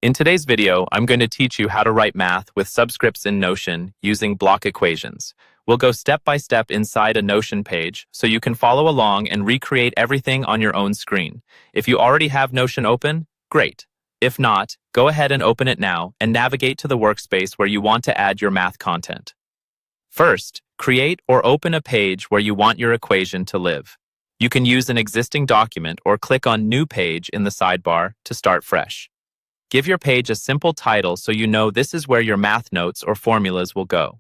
In today's video, I'm going to teach you how to write math with subscripts in Notion using block equations. We'll go step by step inside a Notion page so you can follow along and recreate everything on your own screen. If you already have Notion open, great. If not, go ahead and open it now and navigate to the workspace where you want to add your math content. First, create or open a page where you want your equation to live. You can use an existing document or click on New Page in the sidebar to start fresh. Give your page a simple title so you know this is where your math notes or formulas will go.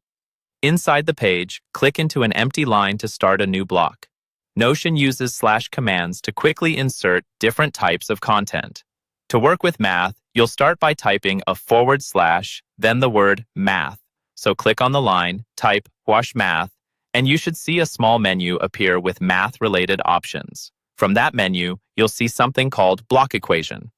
Inside the page, click into an empty line to start a new block. Notion uses / commands to quickly insert different types of content. To work with math, you'll start by typing a /, then the word math. So click on the line, type /math, and you should see a small menu appear with math-related options. From that menu, you'll see something called block equation.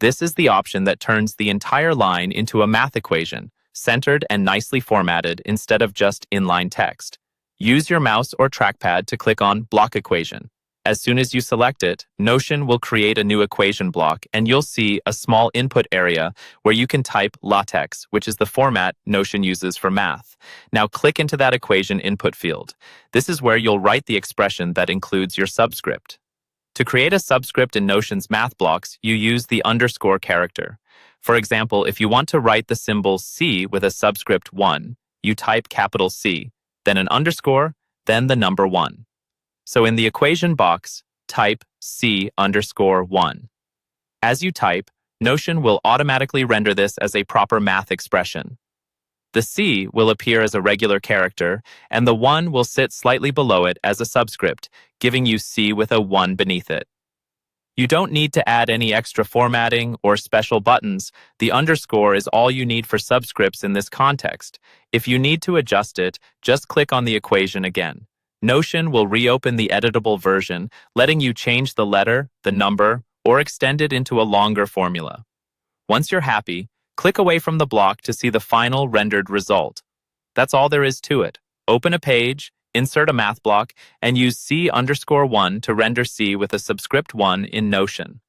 This is the option that turns the entire line into a math equation, centered and nicely formatted instead of just inline text. Use your mouse or trackpad to click on Block Equation. As soon as you select it, Notion will create a new equation block, and you'll see a small input area where you can type LaTeX, which is the format Notion uses for math. Now click into that equation input field. This is where you'll write the expression that includes your subscript. To create a subscript in Notion's math blocks, you use the underscore character. For example, if you want to write the symbol C with a subscript 1, you type capital C, then an underscore, then the number 1. So in the equation box, type C_1. As you type, Notion will automatically render this as a proper math expression. The C will appear as a regular character, and the 1 will sit slightly below it as a subscript, giving you C with a 1 beneath it. You don't need to add any extra formatting or special buttons. The underscore is all you need for subscripts in this context. If you need to adjust it, just click on the equation again. Notion will reopen the editable version, letting you change the letter, the number, or extend it into a longer formula. Once you're happy, click away from the block to see the final rendered result. That's all there is to it. Open a page, insert a math block, and use C_1 to render C with a subscript 1 in Notion.